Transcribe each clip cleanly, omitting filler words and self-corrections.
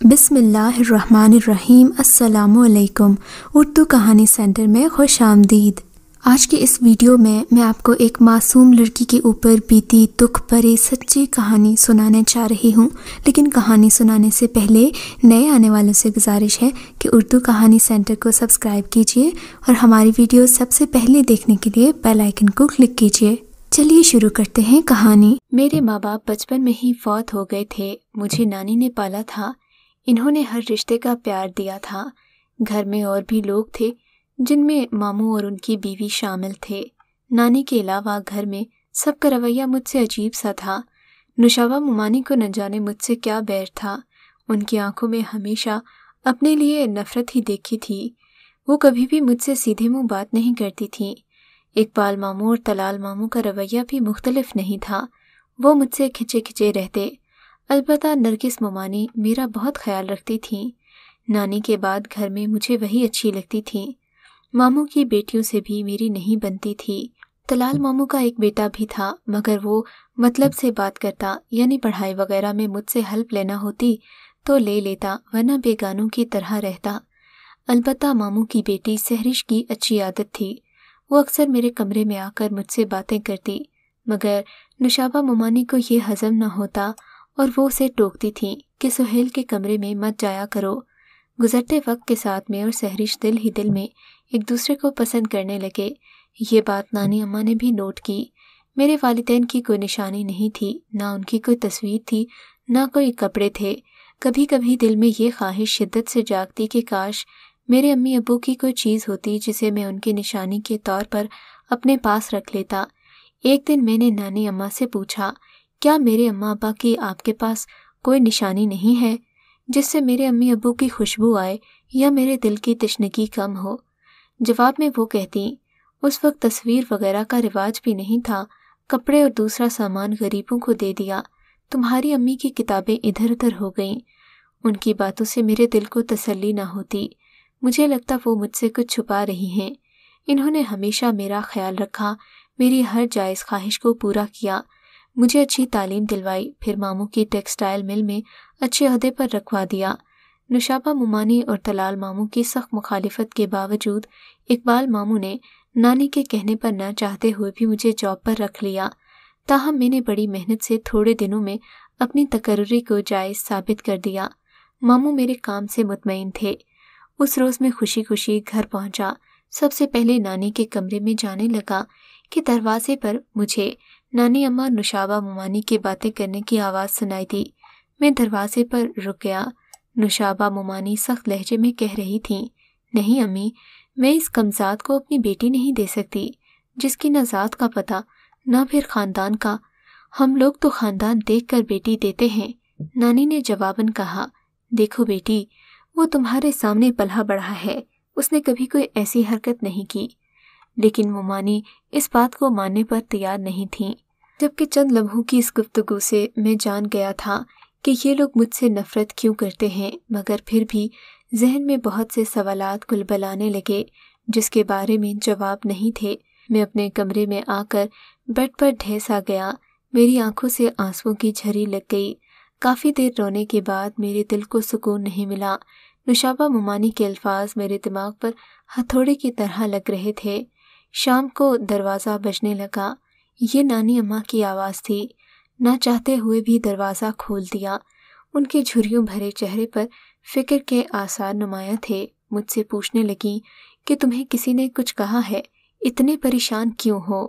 بسم اللہ الرحمن الرحیم۔ السلام علیکم۔ اردو کہانی سینٹر میں خوش آمدید۔ آج کے اس ویڈیو میں آپ کو ایک معصوم لڑکی کے اوپر بیتی دکھ بھری سچی کہانی سنانے چاہ رہی ہوں، لیکن کہانی سنانے سے پہلے نئے آنے والوں سے گزارش ہے کہ اردو کہانی سینٹر کو سبسکرائب کیجیے اور ہماری ویڈیو سب سے پہلے دیکھنے کے لیے بیل آئیکن کو کلک کیجیے۔ چلیے شروع کرتے ہیں کہانی۔ میرے ماں باپ بچپن میں ہی فوت ہو گئے تھے۔ مجھے نانی نے پالا تھا۔ انہوں نے ہر رشتے کا پیار دیا تھا۔ گھر میں اور بھی لوگ تھے جن میں ماموں اور ان کی بیوی شامل تھے۔ نانی کے علاوہ گھر میں سب کا رویہ مجھ سے عجیب سا تھا۔ نوشابہ ممانی کو نہ جانے مجھ سے کیا بیر تھا۔ ان کی آنکھوں میں ہمیشہ اپنے لیے نفرت ہی دیکھی تھی۔ وہ کبھی بھی مجھ سے سیدھے منہ بات نہیں کرتی تھیں۔ اقبال ماموں اور طلال ماموں کا رویہ بھی مختلف نہیں تھا۔ وہ مجھ سے کھچے کھچے رہتے۔ البتہ نرگس ممانی میرا بہت خیال رکھتی تھیں۔ نانی کے بعد گھر میں مجھے وہی اچھی لگتی تھیں۔ ماموں کی بیٹیوں سے بھی میری نہیں بنتی تھی۔ طلال ماموں کا ایک بیٹا بھی تھا، مگر وہ مطلب سے بات کرتا، یعنی پڑھائی وغیرہ میں مجھ سے ہیلپ لینا ہوتی تو لے لیتا، ورنہ بیگانوں کی طرح رہتا۔ البتہ ماموں کی بیٹی سہرش کی اچھی عادت تھی۔ وہ اکثر میرے کمرے میں آ کر مجھ سے باتیں کرتی، مگر نوشابہ ممانی کو یہ ہضم نہ ہوتا اور وہ اسے ٹوکتی تھیں کہ سہیل کے کمرے میں مت جایا کرو۔ گزرتے وقت کے ساتھ میں اور سہرش دل ہی دل میں ایک دوسرے کو پسند کرنے لگے۔ یہ بات نانی اماں نے بھی نوٹ کی۔ میرے والدین کی کوئی نشانی نہیں تھی، نہ ان کی کوئی تصویر تھی، نہ کوئی کپڑے تھے۔ کبھی کبھی دل میں یہ خواہش شدت سے جاگتی کہ کاش میرے امی ابو کی کوئی چیز ہوتی جسے میں ان کی نشانی کے طور پر اپنے پاس رکھ لیتا۔ ایک دن میں نے نانی اماں سے پوچھا، کیا میرے اماں ابا کی آپ کے پاس کوئی نشانی نہیں ہے جس سے میرے امی ابو کی خوشبو آئے یا میرے دل کی تشنگی کم ہو؟ جواب میں وہ کہتی، اس وقت تصویر وغیرہ کا رواج بھی نہیں تھا، کپڑے اور دوسرا سامان غریبوں کو دے دیا، تمہاری امی کی کتابیں ادھر ادھر ہو گئیں۔ ان کی باتوں سے میرے دل کو تسلی نہ ہوتی۔ مجھے لگتا وہ مجھ سے کچھ چھپا رہی ہیں۔ انہوں نے ہمیشہ میرا خیال رکھا، میری ہر جائز خواہش کو پورا کیا، مجھے اچھی تعلیم دلوائی، پھر ماموں کی ٹیکسٹائل مل میں اچھے عہدے پر رکھوا دیا۔ نوشابہ ممانی اور طلال ماموں کی سخت مخالفت کے باوجود اقبال ماموں نے نانی کے کہنے پر نہ چاہتے ہوئے بھی مجھے جاب پر رکھ لیا۔ تاہم میں نے بڑی محنت سے تھوڑے دنوں میں اپنی تقرری کو جائز ثابت کر دیا۔ ماموں میرے کام سے مطمئن تھے۔ اس روز میں خوشی خوشی گھر پہنچا۔ سب سے پہلے نانی کے کمرے میں جانے لگا کہ دروازے پر مجھے نانی اماں نوشابہ ممانی کی باتیں کرنے کی آواز سنائی دی۔ میں دروازے پر رک گیا۔ نوشابہ ممانی سخت لہجے میں کہہ رہی تھیں، نہیں امی، میں اس کمزاد کو اپنی بیٹی نہیں دے سکتی، جس کی نہ ذات کا پتہ نہ پھر خاندان کا۔ ہم لوگ تو خاندان دیکھ کر بیٹی دیتے ہیں۔ نانی نے جواباً کہا، دیکھو بیٹی، وہ تمہارے سامنے پلہ بڑھا ہے، اس نے کبھی کوئی ایسی حرکت نہیں کی۔ لیکن ممانی اس بات کو ماننے پر تیار نہیں تھیں، جبکہ چند لمحوں کی اس گفتگو سے میں جان گیا تھا کہ یہ لوگ مجھ سے نفرت کیوں کرتے ہیں، مگر پھر بھی ذہن میں بہت سے سوالات گلبلانے لگے جس کے بارے میں جواب نہیں تھے۔ میں اپنے کمرے میں آ کر بیڈ پر ڈھیس آ گیا۔ میری آنکھوں سے آنسوؤں کی جھری لگ گئی۔ کافی دیر رونے کے بعد میرے دل کو سکون نہیں ملا۔ نوشابہ ممانی کے الفاظ میرے دماغ پر ہتھوڑے کی طرح لگ رہے تھے۔ شام کو دروازہ بجنے لگا۔ یہ نانی اماں کی آواز تھی۔ نہ چاہتے ہوئے بھی دروازہ کھول دیا۔ ان کے جھریوں بھرے چہرے پر فکر کے آثار نمایاں تھے۔ مجھ سے پوچھنے لگیں کہ تمہیں کسی نے کچھ کہا ہے؟ اتنے پریشان کیوں ہو؟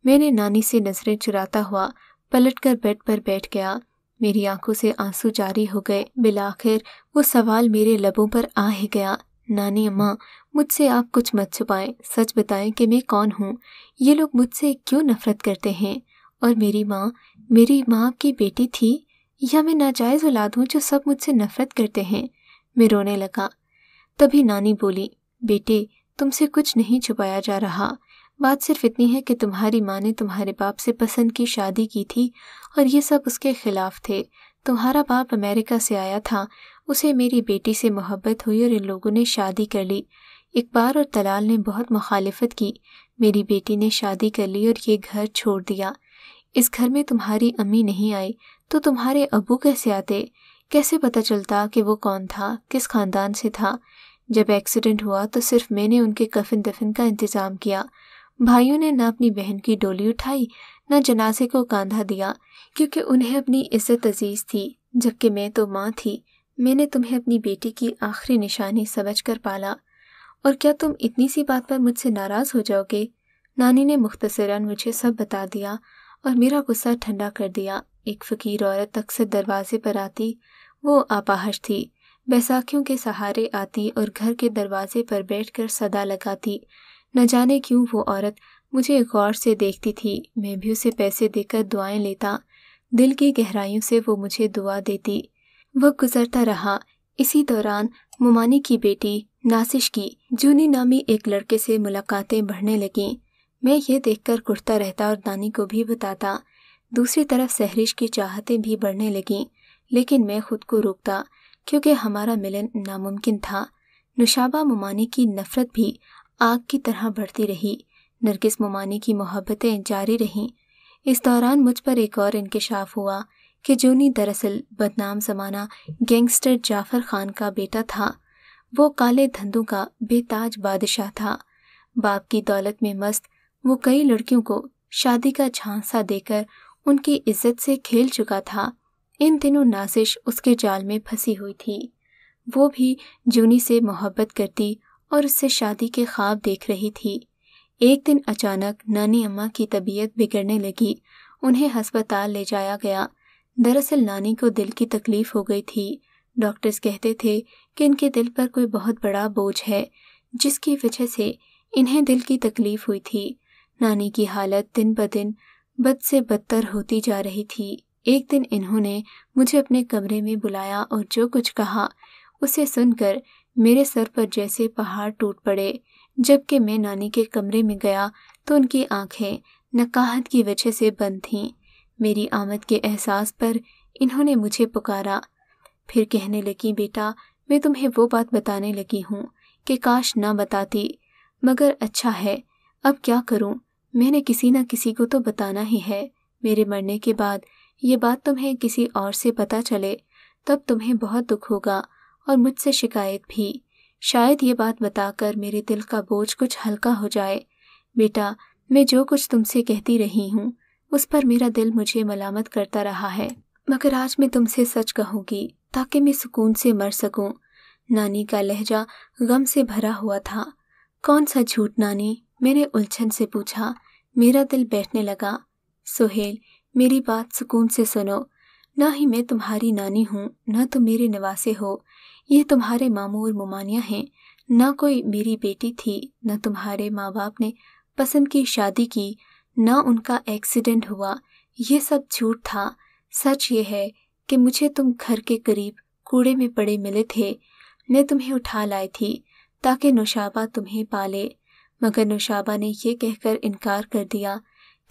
میں نے نانی سے نظریں چراتا ہوا پلٹ کر بیڈ پر بیٹھ گیا۔ میری آنکھوں سے آنسو جاری ہو گئے۔ بالآخر وہ سوال میرے لبوں پر آ ہی گیا، نانی اماں، مجھ سے آپ کچھ مت چھپائیں، سچ بتائیں کہ میں کون ہوں، یہ لوگ مجھ سے کیوں نفرت کرتے ہیں، اور میری ماں آپ کی بیٹی تھی یا میں ناجائز اولاد ہوں جو سب مجھ سے نفرت کرتے ہیں؟ میں رونے لگا۔ تبھی نانی بولی، بیٹے، تم سے کچھ نہیں چھپایا جا رہا، بات صرف اتنی ہے کہ تمہاری ماں نے تمہارے باپ سے پسند کی شادی کی تھی اور یہ سب اس کے خلاف تھے۔ تمہارا باپ امریکہ سے آیا تھا، اسے میری بیٹی سے محبت ہوئی اور ان لوگوں نے شادی کر لی۔ اقبال اور طلال نے بہت مخالفت کی، میری بیٹی نے شادی کر لی اور یہ گھر چھوڑ دیا۔ اس گھر میں تمہاری امی نہیں آئی تو تمہارے ابو کیسے آتے؟ कैसे पता चलता कि वो कौन था, किस खानदान से था? जब एक्सीडेंट हुआ तो सिर्फ मैंने उनके कफन दफन का इंतज़ाम किया। भाइयों ने ना अपनी बहन की डोली उठाई, ना जनाजे को कांधा दिया, क्योंकि उन्हें अपनी इज्जत अजीज थी, जबकि मैं तो माँ थी। मैंने तुम्हें अपनी बेटी की आखिरी निशानी समझकर पाला, और क्या तुम इतनी सी बात पर मुझसे नाराज़ हो जाओगे? नानी ने मुख्तसरन मुझे सब बता दिया और मेरा गुस्सा ठंडा कर दिया। एक फ़कीर औरत अक्सर दरवाजे पर आती। वो अपाहज थी, बैसाखियों के सहारे आती और घर के दरवाजे पर बैठकर सदा लगाती। न जाने क्यों वो औरत मुझे गौर से देखती थी। मैं भी उसे पैसे देकर दुआएं लेता। दिल की गहराइयों से वो मुझे दुआ देती। वक्त गुजरता रहा। इसी दौरान मुमानी की बेटी नासिश की जूनी नामी एक लड़के से मुलाकातें बढ़ने लगीं। मैं ये देखकर कुढ़ता रहता और नानी को भी बताता। दूसरी तरफ सहरिश की चाहतें भी बढ़ने लगीं, लेकिन मैं खुद को रोकता, क्योंकि हमारा मिलन नामुमकिन था। नुशाबा मुमानी की नफरत भी आग की तरह बढ़ती रही। नरगिस मुमानी की मोहब्बतें जारी रहीं। इस दौरान मुझ पर एक और इंकिशाफ हुआ कि जूनी दरअसल बदनाम ज़माना गैंगस्टर जाफ़र खान का बेटा था। वो काले धंधों का बेताज बादशाह था। बाप की दौलत में मस्त वो कई लड़कियों को शादी का झांसा देकर उनकी इज्जत से खेल चुका था। इन दिनों नासिश उसके जाल में फंसी हुई थी। वो भी जूनी से मोहब्बत करती और उससे शादी के ख्वाब देख रही थी। एक दिन अचानक नानी अम्मा की तबीयत बिगड़ने लगी। उन्हें हस्पताल ले जाया गया। दरअसल नानी को दिल की तकलीफ हो गई थी। डॉक्टर्स कहते थे कि इनके दिल पर कोई बहुत बड़ा बोझ है, जिसकी वजह से इन्हें दिल की तकलीफ हुई थी। नानी की हालत दिन ब दिन बद से बदतर होती जा रही थी। एक दिन इन्होंने मुझे अपने कमरे में बुलाया और जो कुछ कहा उसे सुनकर मेरे सर पर जैसे पहाड़ टूट पड़े। जबकि मैं नानी के कमरे में गया तो उनकी आंखें नकाहत की वजह से बंद थीं। मेरी आमद के एहसास पर इन्होंने मुझे पुकारा। फिर कहने लगी, बेटा, मैं तुम्हें वो बात बताने लगी हूँ कि काश ना बताती, मगर अच्छा है, अब क्या करूँ? मैंने किसी न किसी को तो बताना ही है। मेरे मरने के बाद ये बात तुम्हें किसी और से पता चले तब तुम्हें बहुत दुख होगा और मुझसे शिकायत भी। शायद ये बात बताकर मेरे दिल का बोझ कुछ हल्का हो जाए। बेटा, मैं जो कुछ तुमसे कहती रही हूँ उस पर मेरा दिल मुझे मलामत करता रहा है, मगर आज मैं तुमसे सच कहूँगी ताकि मैं सुकून से मर सकूँ। नानी का लहजा गम से भरा हुआ था। कौन सा झूठ नानी? मैंने उलझन से पूछा। मेरा दिल बैठने लगा। सुहेल, मेरी बात सुकून से सुनो। ना ही मैं तुम्हारी नानी हूँ, ना तुम मेरे नवासे हो। ये तुम्हारे मामू और मुमानियाँ हैं। ना कोई मेरी बेटी थी, ना तुम्हारे माँ बाप ने पसंद की शादी की, ना उनका एक्सीडेंट हुआ। ये सब झूठ था। सच ये है कि मुझे तुम घर के करीब कूड़े में पड़े मिले थे। मैं तुम्हें उठा लाई थी ताकि नुशाबा तुम्हें पाले, मगर नुशाबा ने यह कहकर इनकार कर दिया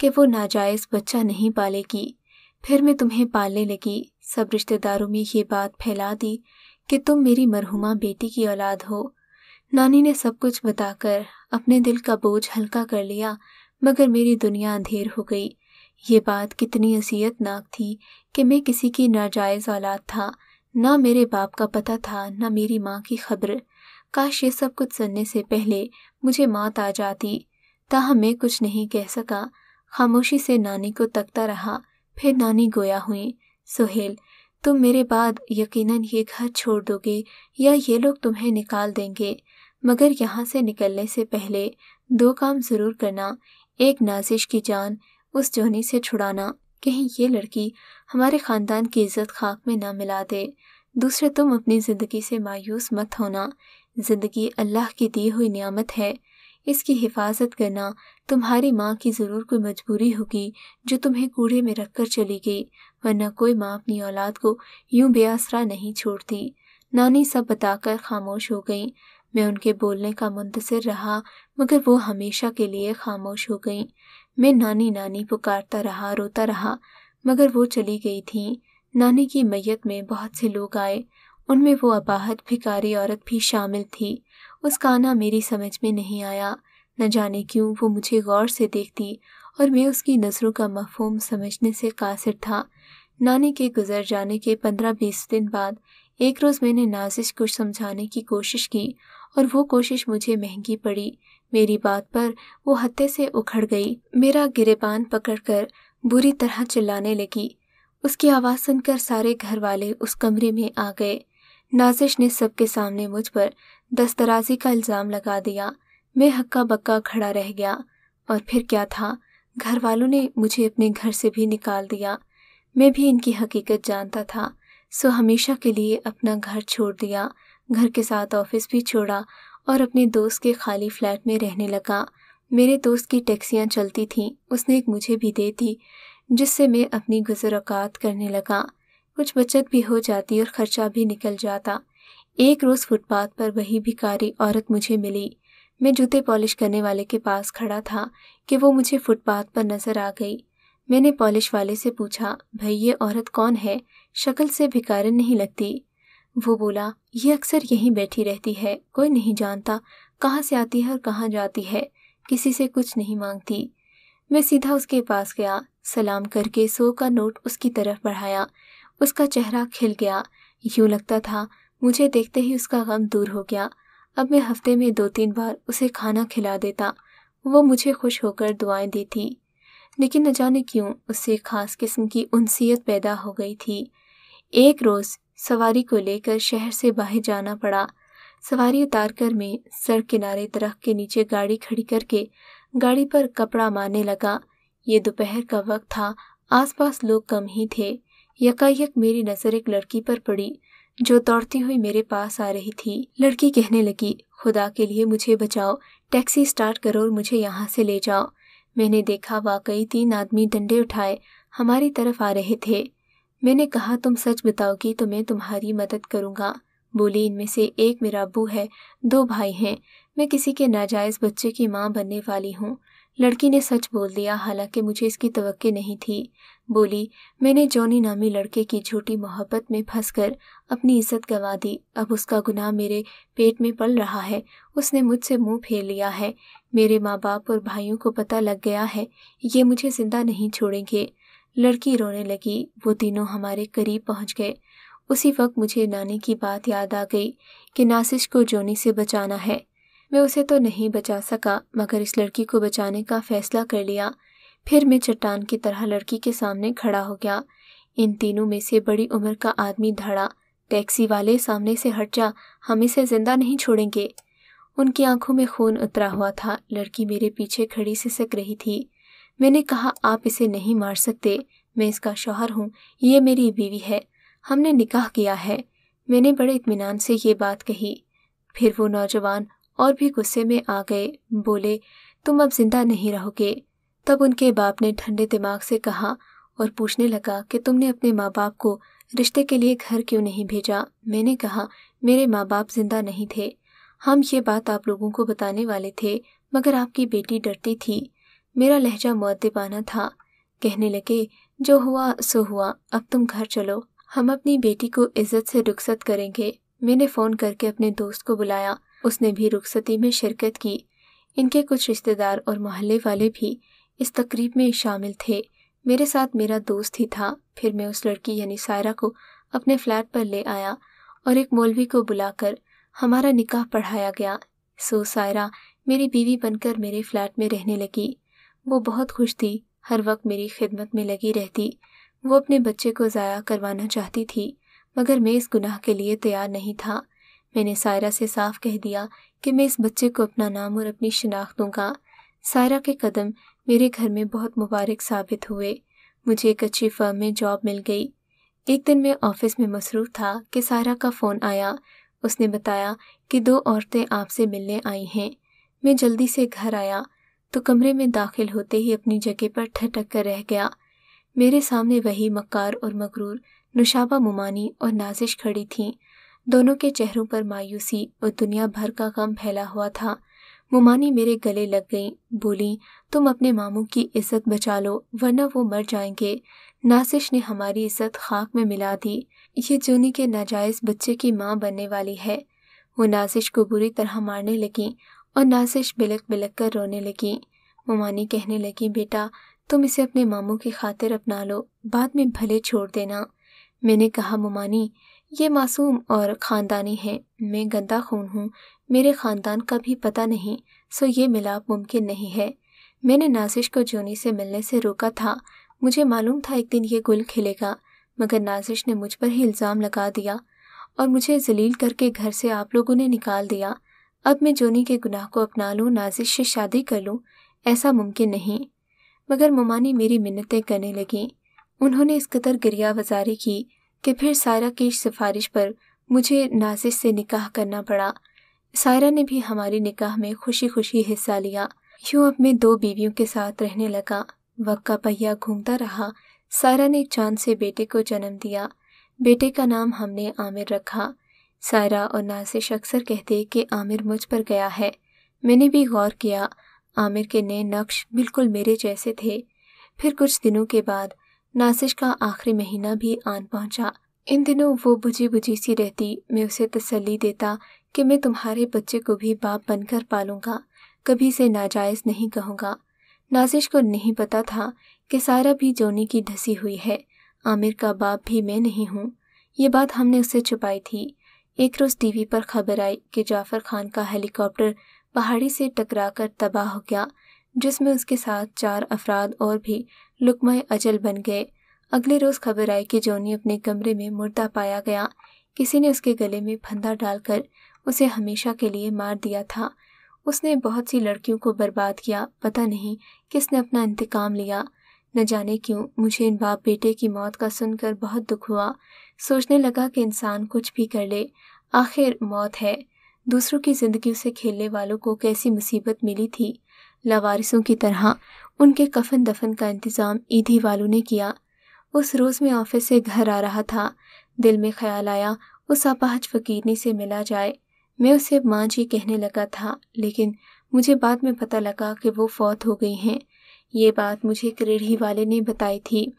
कि वो नाजायज़ बच्चा नहीं पालेगी। फिर मैं तुम्हें पालने लगी। सब रिश्तेदारों में ये बात फैला दी कि तुम मेरी मरहुमा बेटी की औलाद हो। नानी ने सब कुछ बताकर अपने दिल का बोझ हल्का कर लिया, मगर मेरी दुनिया अंधेर हो गई। ये बात कितनी असियतनाक थी कि मैं किसी की नाजायज़ औलाद था। ना मेरे बाप का पता था, ना मेरी माँ की खबर। काश ये सब कुछ सुनने से पहले मुझे मौत आ जाती। ताहम मैं कुछ नहीं कह सका। खामोशी से नानी को तकता रहा। फिर नानी गोया हुई। सुहेल, तुम मेरे बाद यकीनन ये घर छोड़ दोगे या ये लोग तुम्हें निकाल देंगे, मगर यहाँ से निकलने से पहले दो काम ज़रूर करना। एक, नासिश की जान उस जोनी से छुड़ाना, कहीं ये लड़की हमारे ख़ानदान की इज़्ज़त खाक में ना मिला दे। दूसरे, तुम अपनी ज़िंदगी से मायूस मत होना। ज़िंदगी अल्लाह की दी हुई नियामत है, इसकी हिफाजत करना। तुम्हारी माँ की ज़रूर कोई मजबूरी होगी जो तुम्हें कूड़े में रख कर चली गई, वरना कोई माँ अपनी औलाद को यूं बेआसरा नहीं छोड़ती। नानी सब बताकर खामोश हो गई। मैं उनके बोलने का मुंतज़िर रहा, मगर वो हमेशा के लिए खामोश हो गई। मैं नानी नानी पुकारता रहा, रोता रहा, मगर वो चली गई थी। नानी की मैयत में बहुत से लोग आए, उनमें वो अपाहज भिखारी औरत भी शामिल थी। उसका आना मेरी समझ में नहीं आया। न जाने क्यों वो मुझे गौर से देखती और मैं उसकी नज़रों का मफ़हूम समझने से कासिर था। नानी के गुजर जाने के 15-20 दिन बाद एक रोज़ मैंने नाजिश को समझाने की कोशिश की और वो कोशिश मुझे महंगी पड़ी। मेरी बात पर वो हत्थे से उखड़ गई, मेरा गिरेबान पकड़कर बुरी तरह चिल्लाने लगी। उसकी आवाज़ सुनकर सारे घर वाले उस कमरे में आ गए। नाजिश ने सबके सामने मुझ पर दस्तराजी का इल्ज़ाम लगा दिया। मैं हक्का बक्का खड़ा रह गया। और फिर क्या था, घर वालों ने मुझे अपने घर से भी निकाल दिया। मैं भी इनकी हकीकत जानता था, सो हमेशा के लिए अपना घर छोड़ दिया। घर के साथ ऑफिस भी छोड़ा और अपने दोस्त के खाली फ्लैट में रहने लगा। मेरे दोस्त की टैक्सियाँ चलती थीं, उसने एक मुझे भी दे दी, जिससे मैं अपनी गुज़र औक़ात करने लगा। कुछ बचत भी हो जाती और ख़र्चा भी निकल जाता। एक रोज़ फुटपाथ पर वही भिखारी औरत मुझे मिली। मैं जूते पॉलिश करने वाले के पास खड़ा था कि वो मुझे फुटपाथ पर नज़र आ गई। मैंने पॉलिश वाले से पूछा, भाई ये औरत कौन है? शक्ल से भिखारिन नहीं लगती। वो बोला, ये अक्सर यहीं बैठी रहती है, कोई नहीं जानता कहाँ से आती है और कहाँ जाती है, किसी से कुछ नहीं मांगती। मैं सीधा उसके पास गया, सलाम करके 100 का नोट उसकी तरफ बढ़ाया। उसका चेहरा खिल गया, यूँ लगता था मुझे देखते ही उसका गम दूर हो गया। अब मैं हफ्ते में 2-3 बार उसे खाना खिला देता, वो मुझे खुश होकर दुआएं देती। लेकिन न जाने क्यों उससे खास किस्म की उनसियत पैदा हो गई थी। एक रोज़ सवारी को लेकर शहर से बाहर जाना पड़ा। सवारी उतारकर मैं सड़क किनारे दरख्त के नीचे गाड़ी खड़ी करके गाड़ी पर कपड़ा मारने लगा। ये दोपहर का वक्त था, आसपास लोग कम ही थे। यकायक मेरी नज़र एक लड़की पर पड़ी जो दौड़ती हुई मेरे पास आ रही थी। लड़की कहने लगी, खुदा के लिए मुझे बचाओ, टैक्सी स्टार्ट करो और मुझे यहाँ से ले जाओ। मैंने देखा वाकई 3 आदमी डंडे उठाए हमारी तरफ आ रहे थे। मैंने कहा, तुम सच बताओगी तो मैं तुम्हारी मदद करूँगा। बोली, इनमें से एक मेरा अब्बू है, 2 भाई हैं, मैं किसी के नाजायज़ बच्चे की माँ बनने वाली हूँ। लड़की ने सच बोल दिया, हालांकि मुझे इसकी तवक्के नहीं थी। बोली, मैंने जॉनी नामी लड़के की झूठी मोहब्बत में फंसकर अपनी इज्जत गंवा दी। अब उसका गुनाह मेरे पेट में पल रहा है। उसने मुझसे मुंह फेर लिया है। मेरे माँ बाप और भाइयों को पता लग गया है, ये मुझे जिंदा नहीं छोड़ेंगे। लड़की रोने लगी। वो तीनों हमारे करीब पहुंच गए। उसी वक्त मुझे नानी की बात याद आ गई कि नासिश को जॉनी से बचाना है। मैं उसे तो नहीं बचा सका, मगर इस लड़की को बचाने का फैसला कर लिया। फिर मैं चट्टान की तरह लड़की के सामने खड़ा हो गया। इन तीनों में से बड़ी उम्र का आदमी धड़ा, टैक्सी वाले सामने से हट जा, हम इसे जिंदा नहीं छोड़ेंगे। उनकी आंखों में खून उतरा हुआ था। लड़की मेरे पीछे खड़ी सिसक रही थी। मैंने कहा, आप इसे नहीं मार सकते, मैं इसका शौहर हूँ, ये मेरी बीवी है, हमने निकाह किया है। मैंने बड़े इत्मीनान से ये बात कही। फिर वो नौजवान और भी गुस्से में आ गए। बोले, तुम अब जिंदा नहीं रहोगे। तब उनके बाप ने ठंडे दिमाग से कहा और पूछने लगा कि तुमने अपने माँ बाप को रिश्ते के लिए घर क्यों नहीं भेजा। मैंने कहा, मेरे माँ बाप जिंदा नहीं थे, हम ये बात आप लोगों को बताने वाले थे, मगर आपकी बेटी डरती थी। मेरा लहजा मुअद्दिबाना था। कहने लगे, जो हुआ सो हुआ, अब तुम घर चलो, हम अपनी बेटी को इज्जत से रुखसत करेंगे। मैंने फ़ोन करके अपने दोस्त को बुलाया, उसने भी रुखसती में शिरकत की। इनके कुछ रिश्तेदार और मोहल्ले वाले भी इस तकरीब में शामिल थे। मेरे साथ मेरा दोस्त ही था। फिर मैं उस लड़की यानी सायरा को अपने फ्लैट पर ले आया और एक मौलवी को बुलाकर हमारा निकाह पढ़ाया गया। सो सायरा मेरी बीवी बनकर मेरे फ्लैट में रहने लगी। वो बहुत खुश थी, हर वक्त मेरी खिदमत में लगी रहती। वो अपने बच्चे को ज़ाया करवाना चाहती थी, मगर मैं इस गुनाह के लिए तैयार नहीं था। मैंने सायरा से साफ कह दिया कि मैं इस बच्चे को अपना नाम और अपनी शिनाख्त दूंगा। सायरा के कदम मेरे घर में बहुत मुबारक साबित हुए। मुझे एक अच्छी फर्म में जॉब मिल गई। एक दिन मैं ऑफिस में मसरूफ़ था कि सायरा का फ़ोन आया। उसने बताया कि 2 औरतें आपसे मिलने आई हैं। मैं जल्दी से घर आया तो कमरे में दाखिल होते ही अपनी जगह पर ठिठक कर रह गया। मेरे सामने वही मक्कार और मगरूर नुशाबा मुमानी और नाजिश खड़ी थीं। दोनों के चेहरों पर मायूसी और दुनिया भर का गम फैला हुआ था। मुमानी मेरे गले लग गईं। बोली, तुम अपने मामू की इज्जत बचा लो, वरना वो मर जाएंगे। नाजिश ने हमारी इज्जत खाक में मिला दी। ये जूनी के नाजायज़ बच्चे की माँ बनने वाली है। वो नाजिश को बुरी तरह मारने लगी और नाजिश बिलक बिलक कर रोने लगी। मुमानी कहने लगी, बेटा तुम इसे अपने मामू की खातिर अपना लो, बाद में भले छोड़ देना। मैंने कहा, मुमानी ये मासूम और ख़ानदानी है, मैं गंदा खून हूँ, मेरे ख़ानदान का भी पता नहीं, सो ये मिलाप मुमकिन नहीं है। मैंने नाजिश को जोनी से मिलने से रोका था, मुझे मालूम था एक दिन ये गुल खिलेगा, मगर नाजिश ने मुझ पर ही इल्ज़ाम लगा दिया और मुझे जलील करके घर से आप लोगों ने निकाल दिया। अब मैं जोनी के गुनाह को अपना लूँ, नाजिश से शादी कर लूँ, ऐसा मुमकिन नहीं। मगर मुमानी मेरी मिन्नतें करने लगीं। उन्होंने इस कदर गिरिया वजारी की कि फिर सायरा की सिफारिश पर मुझे नाजिश से निकाह करना पड़ा। सायरा ने भी हमारी निकाह में खुशी खुशी हिस्सा लिया। यूँ अब मैं 2 बीवियों के साथ रहने लगा। वक्त का पहिया घूमता रहा। सायरा ने एक चांद से बेटे को जन्म दिया। बेटे का नाम हमने आमिर रखा। सायरा और नाजिश अक्सर कहते कि आमिर मुझ पर गया है। मैंने भी गौर किया, आमिर के नए नक्श बिल्कुल मेरे जैसे थे। फिर कुछ दिनों के बाद नाजिश का आखिरी महीना भी आन पहुंचा। इन दिनों वो बुझी बुझी सी रहती। मैं उसे तसल्ली देता कि मैं तुम्हारे बच्चे को भी बाप बनकर पालूंगा, कभी से नाजायज़ नहीं कहूँगा। नाजिश को नहीं पता था कि सायरा भी जोनी की ढसी हुई है, आमिर का बाप भी मैं नहीं हूँ। ये बात हमने उससे छुपाई थी। एक रोज़ टीवी पर खबर आई कि जाफ़र खान का हेलीकॉप्टर पहाड़ी से टकराकर तबाह हो गया, जिसमें उसके साथ 4 अफराद और भी लुक़्मा अजल बन गए। अगले रोज़ खबर आई कि जोनी अपने कमरे में मुर्दा पाया गया। किसी ने उसके गले में फंदा डालकर उसे हमेशा के लिए मार दिया था। उसने बहुत सी लड़कियों को बर्बाद किया। पता नहीं किसने अपना इंतकाम लिया। न जाने क्यों मुझे इन बाप बेटे की मौत का सुनकर बहुत दुख हुआ। सोचने लगा कि इंसान कुछ भी कर ले, आखिर मौत है। दूसरों की ज़िंदगी से खेलने वालों को कैसी मुसीबत मिली थी। लावारिसों की तरह उनके कफन दफन का इंतज़ाम ईदी वालों ने किया। उस रोज़ मैं ऑफिस से घर आ रहा था। दिल में ख्याल आया उस अपाहज फ़कीरनी से मिला जाए। मैं उसे माँ जी कहने लगा था, लेकिन मुझे बाद में पता लगा कि वो फौत हो गई हैं। ये बात मुझे एक रेढ़ी वाले ने बताई थी।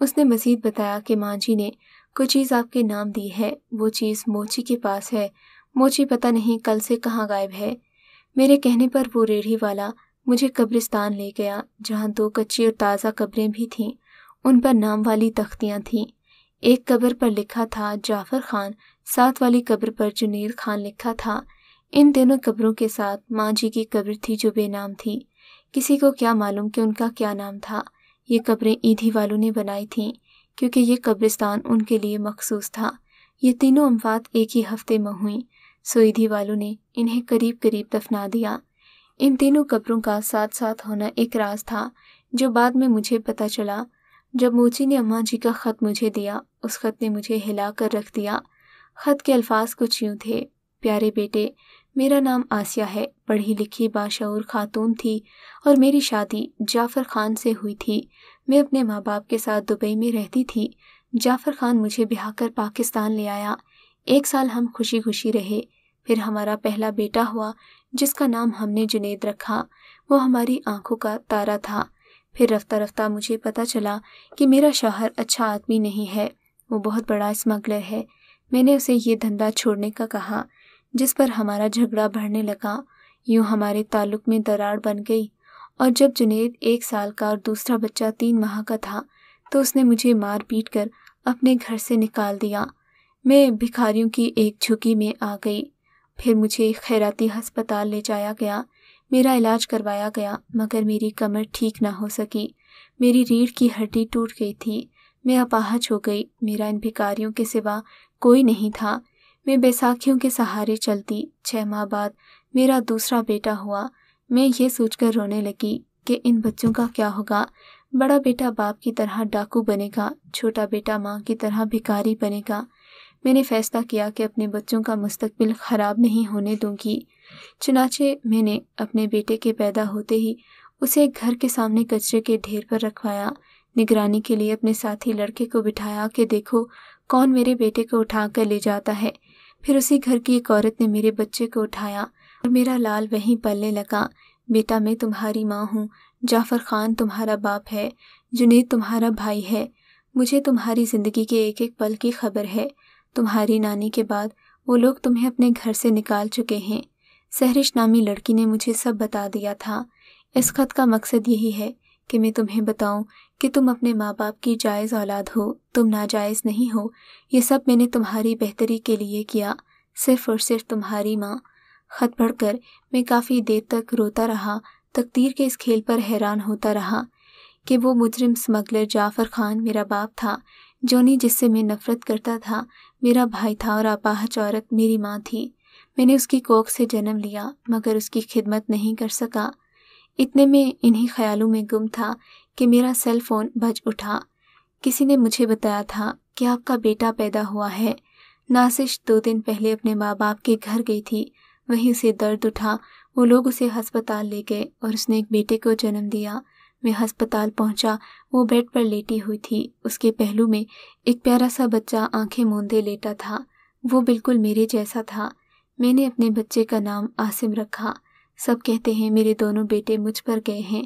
उसने मज़ीद बताया कि माँ जी ने कोई चीज़ आपके नाम दी है, वो चीज़ मोची के पास है। मोची पता नहीं कल से कहाँ गायब है। मेरे कहने पर वो रेढ़ी वाला मुझे कब्रिस्तान ले गया, जहाँ 2 कच्ची और ताज़ा कब्रें भी थीं। उन पर नाम वाली तख्तियाँ थीं। एक कब्र पर लिखा था जाफ़र खान, साथ वाली कब्र पर जुनेद खान लिखा था। इन दोनों कब्रों के साथ माँ जी की कब्र थी जो बेनाम थी। किसी को क्या मालूम कि उनका क्या नाम था। ये कब्रें ईदी वालों ने बनाई थीं, क्योंकि ये कब्रिस्तान उनके लिए मखसूस था। ये तीनों अमवात एक ही हफ्ते में हुई, सो ईदी वालों ने इन्हें करीब करीब दफना दिया। इन तीनों कब्रों का साथ साथ होना एक राज था, जो बाद में मुझे पता चला। जब मोची ने अम्मा जी का ख़त मुझे दिया, उस ख़त ने मुझे हिला कर रख दिया। ख़त के अल्फाज कुछ यूँ थे, प्यारे बेटे, मेरा नाम आसिया है, पढ़ी लिखी बाशऊर खातून थी और मेरी शादी जाफ़र खान से हुई थी। मैं अपने माँ बाप के साथ दुबई में रहती थी। जाफ़र खान मुझे ब्याह कर पाकिस्तान ले आया। 1 साल हम खुशी खुशी रहे। फिर हमारा पहला बेटा हुआ, जिसका नाम हमने जुनेद रखा। वो हमारी आंखों का तारा था। फिर रफ्ता रफ्ता मुझे पता चला कि मेरा शौहर अच्छा आदमी नहीं है, वो बहुत बड़ा स्मगलर है। मैंने उसे ये धंधा छोड़ने का कहा, जिस पर हमारा झगड़ा बढ़ने लगा। यूँ हमारे ताल्लुक़ में दरार बन गई, और जब जुनेद 1 साल का और दूसरा बच्चा 3 माह का था, तो उसने मुझे मार पीट कर अपने घर से निकाल दिया। मैं भिखारियों की एक झुग्गी में आ गई। फिर मुझे खैराती हस्पताल ले जाया गया। मेरा इलाज करवाया गया, मगर मेरी कमर ठीक ना हो सकी। मेरी रीढ़ की हड्डी टूट गई थी। मैं अपाहज हो गई। मेरा इन भिखारियों के सिवा कोई नहीं था। मैं बैसाखियों के सहारे चलती। 6 माह बाद मेरा दूसरा बेटा हुआ। मैं ये सोचकर रोने लगी कि इन बच्चों का क्या होगा। बड़ा बेटा बाप की तरह डाकू बनेगा, छोटा बेटा माँ की तरह भिखारी बनेगा। मैंने फैसला किया कि अपने बच्चों का मुस्तकबिल ख़राब नहीं होने दूंगी। चुनाचे मैंने अपने बेटे के पैदा होते ही उसे एक घर के सामने कचरे के ढेर पर रखवाया। निगरानी के लिए अपने साथी लड़के को बिठाया कि देखो कौन मेरे बेटे को उठा कर ले जाता है। फिर उसी घर की एक औरत ने मेरे बच्चे को उठाया और मेरा लाल वहीं पलने लगा। बेटा, मैं तुम्हारी माँ हूँ। जाफ़र खान तुम्हारा बाप है। जुनेद तुम्हारा भाई है। मुझे तुम्हारी ज़िंदगी के एक एक पल की खबर है। तुम्हारी नानी के बाद वो लोग तुम्हें अपने घर से निकाल चुके हैं। सहरिश नामी लड़की ने मुझे सब बता दिया था। इस खत का मकसद यही है کہ میں تمہیں بتاؤں کہ تم اپنے ماں باپ کی جائز اولاد ہو، تم ناجائز نہیں ہو۔ یہ سب میں نے تمہاری بہتری کے لیے کیا، صرف اور صرف تمہاری ماں۔ خط پڑھ کر میں کافی دیر تک روتا رہا، تقدیر کے اس کھیل پر حیران ہوتا رہا کہ وہ مجرم اسمگلر جعفر خان میرا باپ تھا، جونی جس سے میں نفرت کرتا تھا میرا بھائی تھا، اور اپاہج عورت میری ماں تھی۔ میں نے اس کی کوکھ سے جنم لیا مگر اس کی خدمت نہیں کر سکا۔ اتنے میں انہی خیالوں میں گم تھا کہ میرا سیل فون بج اٹھا۔ کسی نے مجھے بتایا تھا کہ آپ کا بیٹا پیدا ہوا ہے۔ ناسش 2 دن پہلے اپنے ماں باپ کے گھر گئی تھی، وہیں اسے درد اٹھا، وہ لوگ اسے ہسپتال لے گئے اور اس نے ایک بیٹے کو جنم دیا۔ میں ہسپتال پہنچا، وہ بیڈ پر لیٹی ہوئی تھی، اس کے پہلو میں ایک پیارا سا بچہ آنکھیں موندے لیٹا تھا، وہ بالکل میرے جیسا تھا۔ میں نے اپنے بچے کا نام عاصم رکھا۔ سب کہتے ہیں میرے دونوں بیٹے مجھ پر گئے ہیں،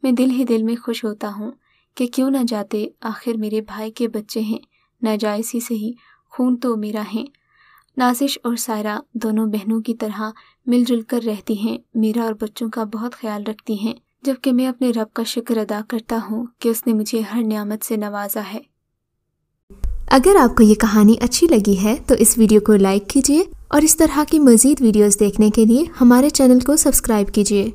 میں دل ہی دل میں خوش ہوتا ہوں کہ کیوں نہ جاتے، آخر میرے بھائی کے بچے ہیں، ناجائز ہی صحیح، خون تو میرا ہے۔ نازش اور سائرہ دونوں بہنوں کی طرح مل جل کر رہتی ہیں، میرا اور بچوں کا بہت خیال رکھتی ہیں، جبکہ میں اپنے رب کا شکر ادا کرتا ہوں کہ اس نے مجھے ہر نعمت سے نوازا ہے۔ اگر آپ کو یہ کہانی اچھی لگی ہے تو اس ویڈیو کو لائک کیجیے اور اس طرح کی مزید ویڈیوز دیکھنے کے لیے ہمارے چینل کو سبسکرائب کیجیے۔